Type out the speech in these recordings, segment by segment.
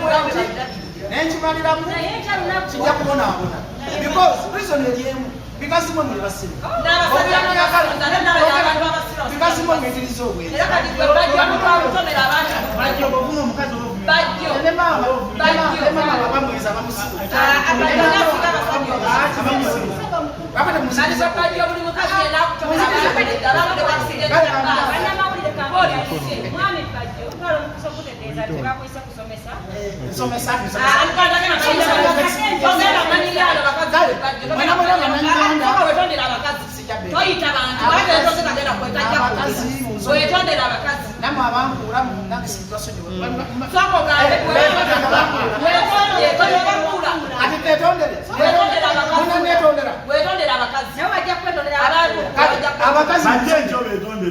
bwendi nenkimaliramu kijja kubonaabona because prison eryemu bikasimu nebasiru bikasimu ngetiriza obwezi bamweza bamusiru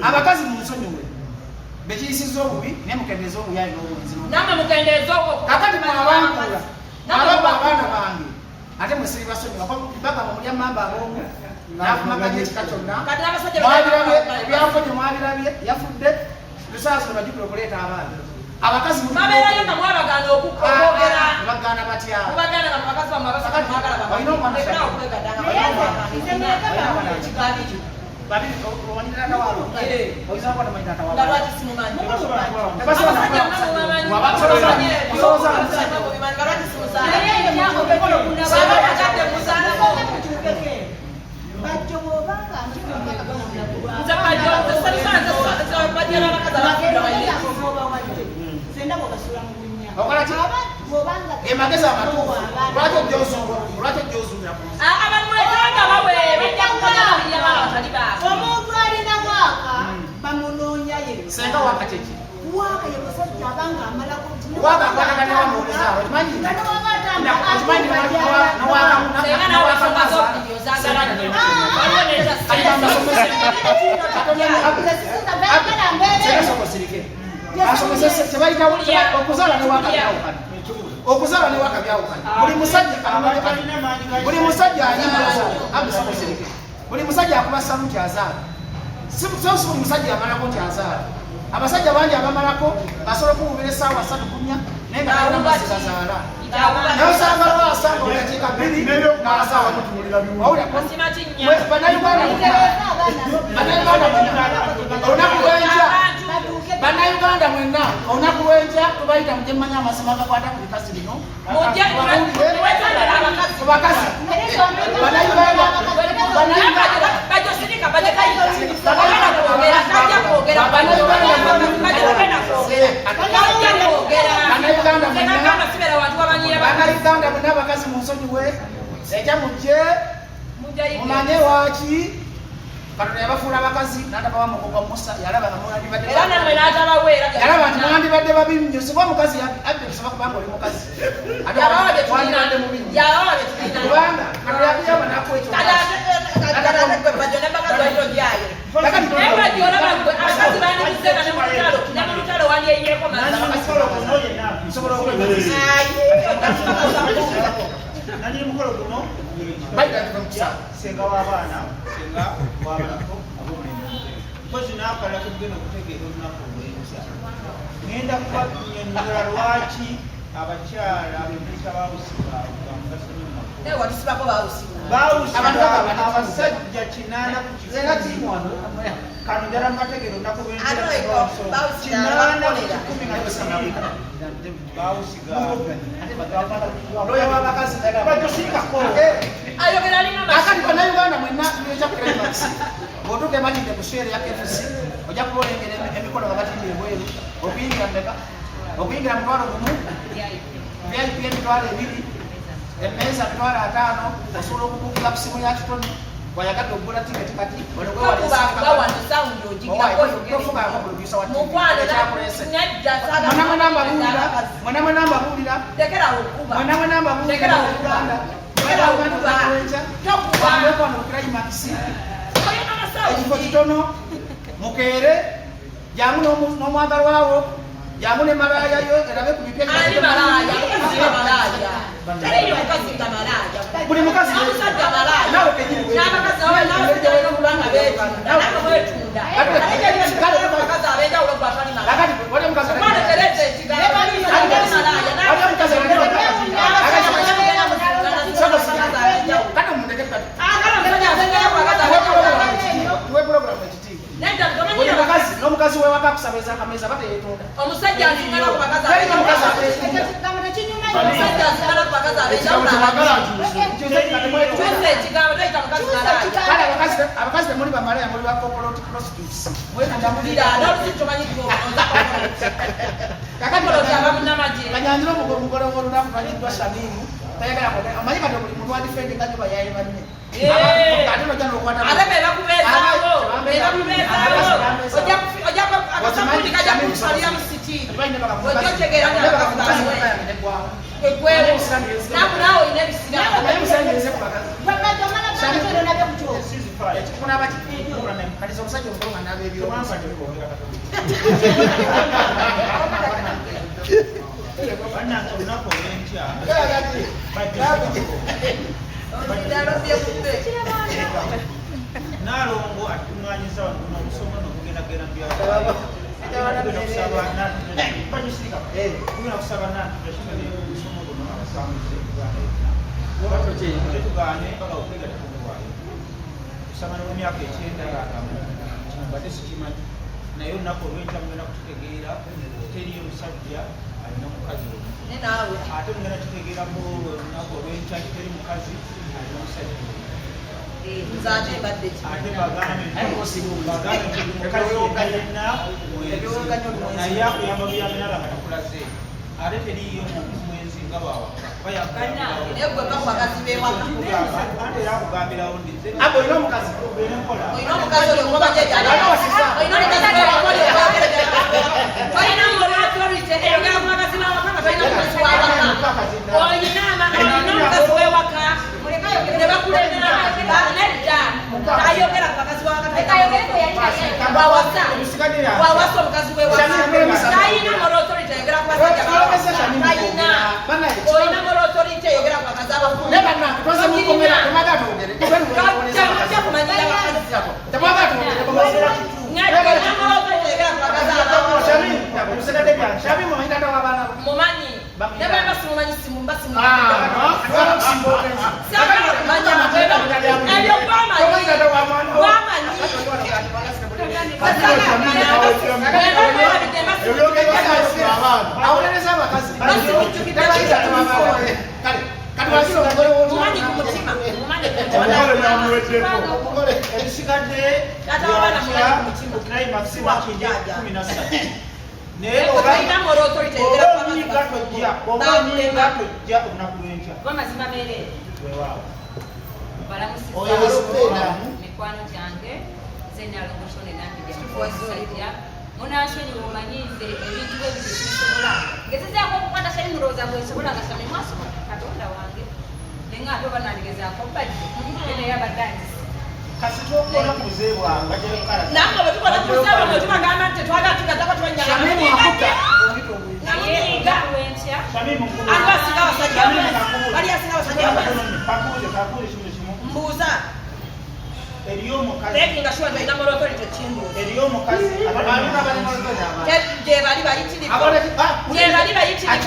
abakazi mumusonyiwe bekiyisiza obubi naye mukendeeza obubi alina obuyinza namwe mukendeeza obwo kakati mwabangula alaba abaana bange ate mwesiri basonyiwa baga mumulya mamba ab'omu nakumaganya ekika kyonna mwabirabye ebyankonyo mwabirabye yafudde lusaasolo bajjukira okuleeta abaana abakazi babeerayo nga mwabagaana okwogera bagaana batya mubagaana nga abakazi bamwe abasajja mwagala balina omwana emagezi amatuufu lwaki ojjozumira abamwetanga bawe bajja kukola abaana batali baabwe omuntu alina waaka bamunonyaye senga waaka kyeki waaka ye basajja abanga amalako waaka akwatagana wamuolezaawo okimanyi senga nawe wasomaza okudio zaagala okuzaala ne waaka byawukana buli musajja amusirike buli musajja akuba saluti azaala si buli musajja amalako nti azaala abasajja bangi abamalako basobola okuwubira essaawa 3 kunya naye nga talina mazzi gazaala naye osanga lwasanga olakiika 2 n'asaawa bannayuganda mwenna olunaku lw'enkya tubayita mujje mumanya amasoma agakwata ku bikazi bino ku bakazi bannayuganda mwenna abakazi mu nsonyiwe ekya mujje mumanye waaki Katonda yabafuula abakazi n'atabawa mugogo Musa yalaba nga mwandibadde babi nnyo singa omukazi abbe kusaba kubanga oli mukazi wandibadde mubi kubanga Katonda yakuyamba nakuwa ekyo nsobola nani mukolo guno senga w'abaana senga w'abantu mpozi n'akala kugenda okutegeera olunaku olw'enkya ngenda kubannyonnyola lwaki abakyala abemisa bawusibwa bamugaso abasajja 8 ku kizibu kano njala mbategeera olunaku lw'enkya bawusiga akati bannayuganda mwenna tuyeja kutelemasi bw'otuuka emanyidde ku sweere ya KFC ojja kuba olengera emikono nga batindi ebweru okuyingira mmeka okuyingira mutwalo gumu VIP emitwalo 2 emmeeza mitwalo 5 osobola okubuukira ku simu ya kitone wayagadde okugula tiketi kati ekifo kitono mukeere jangu n'omwagalwawo jangu ne malaya yo erabe ku bipya buli mukazi nawe kenyini bava kusabeza akameza bateetunda omusajja asigala ku bakazi abakazi temuli bamalaya muli bakokoloti prostitutes kanyanzira omugolo w'olunaku kanyiddwa Shamimu tayagala amanyi kati buli muntu wadifendi nga nyoba yaye banne ate nojja n'okwata ate bebakubeezaawo akasabundi kajja kusalira mu siti ojja otegeera egwewo naku naawe olina ebisiramu kati omusajja omukulu nga naba ebyomansa Nalongo atuŋŋaanyiza wano n'okusoma n'okugendagenda mu byalo tugenda kusaba nantugasoma buno abasamuze tetugaane mpaka okwiga tetuguwaayo kusaba n'emyaka 9 badde sikimanyi naye olunaku olw'enkya mugenda kututegeera teriyo omusajja alina omukazi ate mugenda tutegeera mu olunaku olw'enkya teri mukazi alina omusajja naye akuyamba byaminala nga takulaze ate teriyo mwenzi nga ate era akugambirawo olina omukazi ayogera ku bakazi wawasa omukazi wewaayina moral authority ayogera ku basajja olina moral authority ayogera ku bakazi abafujja kumanyira mumanyi nebaba simumanyi mikwano gyange zenalongoshone nambidya munasonyi mumanyize ebintu byebisobola ngezezaako okukwata sali mulowooza bwesobola nga sami mwasobola katonda wange nenga ate oba nandigezaako badde naye abadangisi kasitokola kuzeebwanga nange bwetukola kuzeebwa mwetubagamba nti tetwagala tugatako twanyalamuga wenkya ate asinga abasajja bali asinga abasajja mbuuza lekinga shuwa ntalina molokoli tekimbuuza gyebali bayitirivu gyebali bayitirivu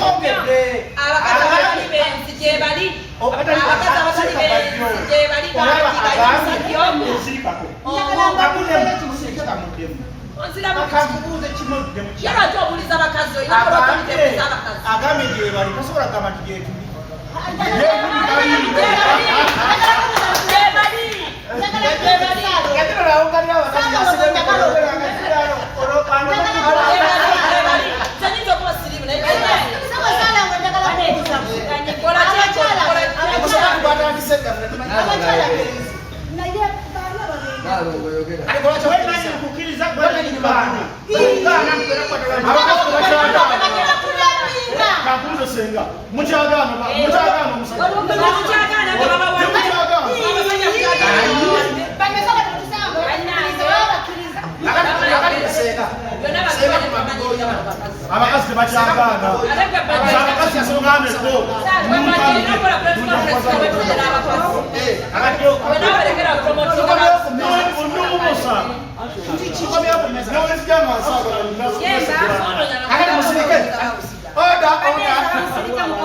abakazi abatali benzi gyebali abakazi abatali benzi gyebali bayitirivu yabadde obuliza bakazi olina molokoli tebuliza abakazi agambe gyebali tasobola kugamba nti gyetuli abakazi tebakyagaana abakazi yasoŋŋameko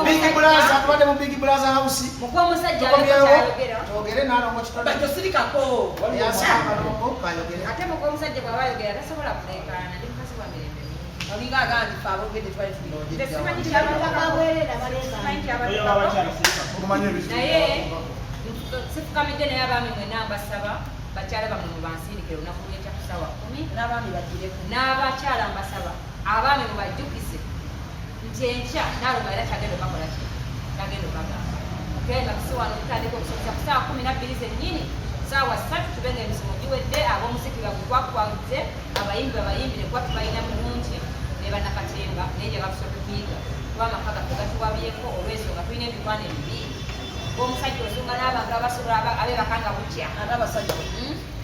Big Brother, tubadde mu Big Brother house. Twogere nalongo kitone. Tosirikako. Yasanga nalongo kayogere. ate muko omusajja bw'aba ayogera tasobola kuleekaana ndi mukazi wange olinga agandi fe abogedde twali Bakabwerera baleeta. naye sifukamidde naye abaami mwenna mbasaba bakyala bamwe mubansindikire olunaku lw'enkya ku ssaawa 10 n'abaami bagireko n'abakyala mbasaba abaami mubajjukize nti enkya naalonga era kyagenda okakola ki kyagenda okagamba okenda kusiwano tutandika okusomesa ku ssaawa 12 zennyini ssaawa 3 tube nga emisomo giwedde ab'omuziki bagukwakukwagudde abayimbi babayimbire kuba tubalina bulungi ne bannakatemba naye gye batusooka okuyiga kuba amaka gaffe gatuwabyeko olw'ensonga tulina emikwano emibi omusajja osunga n'abantu abasobola abe bakanga butya n'abasajja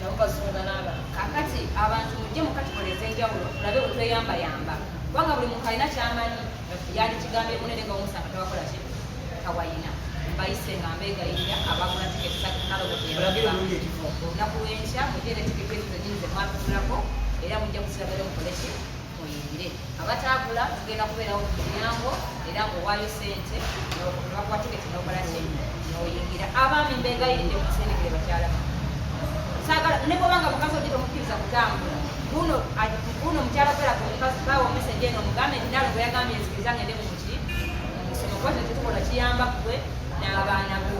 nabo bazunga n'abantu kakati abantu mujje mukatukoleza enjawulo tulabe bwe tweyambayamba kubanga buli muntu alina kyamanyi yandikigambe munene nga omusanga tabakola ki kawayina mbayise nga mbeegayirira abagula tiketi olunaku lw'enkya mujje ne tiketi ezo zennyini ze mwatuzulako era mujja kusigagale mukole ki muyingire abataagula tugenda kubeerawo ku mulyango era ng'owaayo sente bakuwa tiketi n'okola ki noyingira abaami mbeegayirire musindikire bakyala sagala ne bwobanga mukazi ojja tomukkiriza kutambula guno mukyala operako omukazi bawa omeseji eno omugambe nti nalo gwe yagambye nzikiriza ngende muki musomo kuba kino kitukola kiyamba kugwe n'abaana bo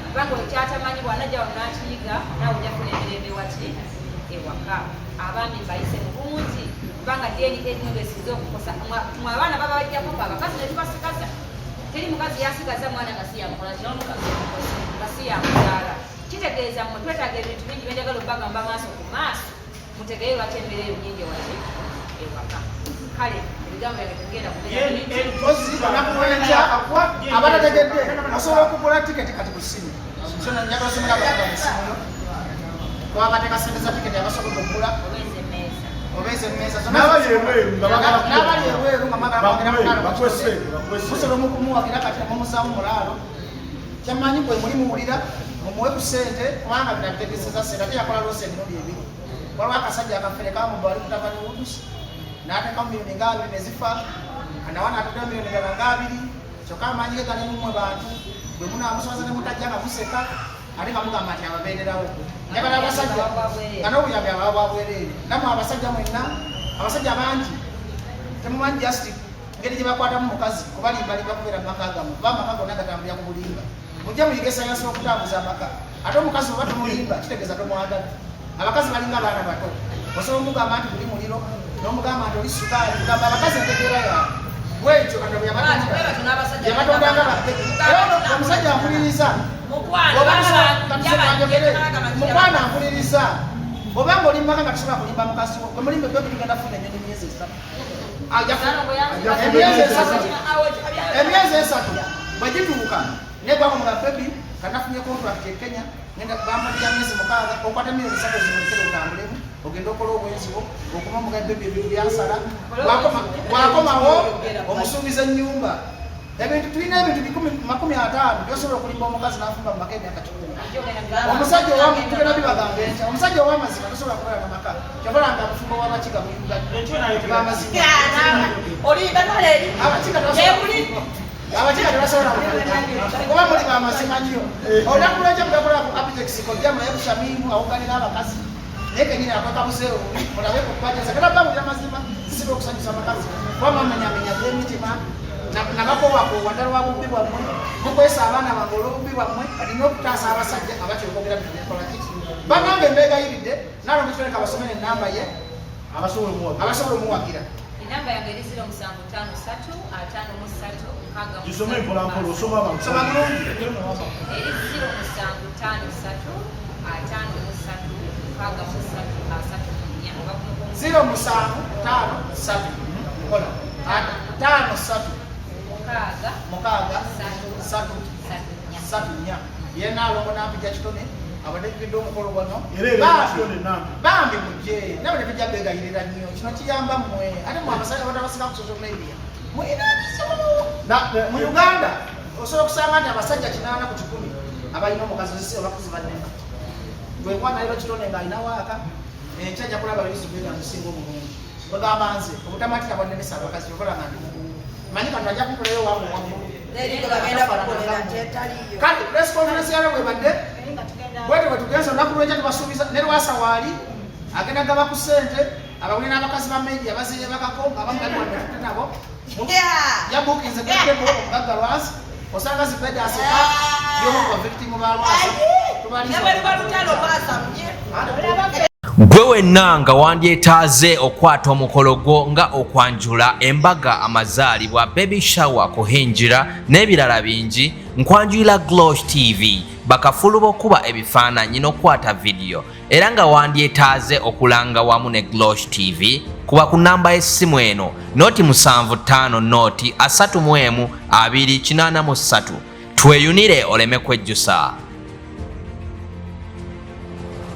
kubanga ekyatamanyi bwanajja wano n'akiyiga naawe ojja kufuna emirembe waki ewaka abaami mbayise mulungi kubanga deni edinga esize okukosa mwe abaana baba bajjako abakazi ne tubasigaza teri mukazi yasigaza mwana nga siyamukola nga siyamuzaala kitegeeza mmwe twetaaga ebintu bingi byenjagala obbagamba maaso ku maaso mutegeere lwaki embeera eyo nyingi waki ewaka kale ebigambo byange tugenda nakuwenja abatategedde osobola okugula tiketi kati ku ssimu njagala osomera abakuga mu ssimuyo twabateeka sente za tiketi abasobola okugula obeeza emmeeza n'abali ebweru nga musobola okumuwagira kati mumuzaamu mulaalo kyamanyi bwe muli muwulira mumuwe ku ssente kubanga binabitegezeza sente ate yakola lwose emirundi ebiri waliwo akasajja akafere kamumba wali kutabani wudusi n'ateekamu miliyoni nga 2 ne zifa anawa n'atuddeyo miliyoni endala nga 2 kyokka amaanyi ge gali mumwe bantu bwe munaamusobaza ne mutajja nga museka ate nga mugamba nti ababeererawo njagala abasajja nga n'obuyambi ababa bwabwereere nammwe abasajja mwenna abasajja bangi temumanyi just ngeri gye bakwatamu mukazi kubalimbalimba kubeera mu maka gamu kuba amaka gonna gatambulira ku bulimba mujja muyige sayansi y'okutambuza amaka ate omukazi oba tomulimba kitegeeza tomwagala abakazi balinga abaana bato osobola omugamba nti buli muliro n'omugamba nti oli sukaali kugamba abakazi entegeera yaabwe bwekyo katonda yabatondanga omusajja ampuliriza mukwana ampuliriza obanga oli mumaka nga tosobola kulimba mukazi wo kwemulimba ebyo tugenda kufuna enyoni emyezi 3 emyezi 3 bwe gituuka negwako muga bebi kanafunye contract e Kenya ngenda bamulira myezi 6 okwata miliyoni 3 zimulekere otambulemu ogenda okola obwenzi bwo okuma muga bebi ebintu byansala wakomawo omusuubiza ennyumba ebintu tulina ebintu 50 byosobola okulimba omukazi n'afumba mu maka emyaka 10 omusajja owamutugenda bibagamba enkya omusajja ow'amazima tosobola kubeera na maka kyabalanga abafumbo b'abakiga abakiga tebasobola kuba muli bamazima nnyo olunaku lwekyo mugakola ku apitex kojja mulabe bushamimu awuganira abakazi naye kenyini akwekabuseewo mulabe kukwajasa gala bawulira mazima zisiba okusanyusa abakazi kuba mwamenyamenya by'emitima nabakowakowa ddala wa bubbi bwammwe mukwesa abaana bange olw'obubbi bwammwe alina okutaasa abasajja abatyokogera bintu byekola ki banange mbeegayiridde nalonga kitoleka basomere enamba ye abasobola omuwagira enamba yange eri 0753 53 Gisome mpolampola osoma abantu. soma bulungi eri 0753 0753 yenaalongo nampija kitone abadekidde omukolo wano bambi mujje nawe netujja begayirira nnyo kino kiyamba mmwe ate mwe abasajja abatabasika ku social media mulina bizibu mu Uganda osobola okusanga nti abasajja 8 ku 10 abalina omukazi ozise abakozi bannema gwekwana lero kitone ng'alina waaka enkyaja kulaba bizibu nga nsinga omulungi bagamba nze obutamatira bwannemesa abakazi okolanga ndi manyi kano ajja kukolayo wamu kale press conference yalo bwebadde bwete bwe tugenza olunaku lw'enkya tubasuubiza ne lwasa waali agenda gaba ku ssente abawuli n'abakazi ba media bazire bakakonga abamu bali wano tutte nabo yabukinze gaddeko omugagga lwasi osanga zibedde aseka y'omu ku bavictimu ba lwasa gwe wenna nga wandyetaaze okwata omukolo gwo nga okwanjula embaga amazaalibwa baby shower kuhinjira n'ebirala bingi nkwanjulira Glosh TV bakafulu b'okuba ebifaananyi n'okwata vidiyo era nga wandyetaaze okulanga wamu ne Glosh TV kuba ku namba y'essimu eno noti 75 noti 31 283 tweyunire oleme kwejjusa.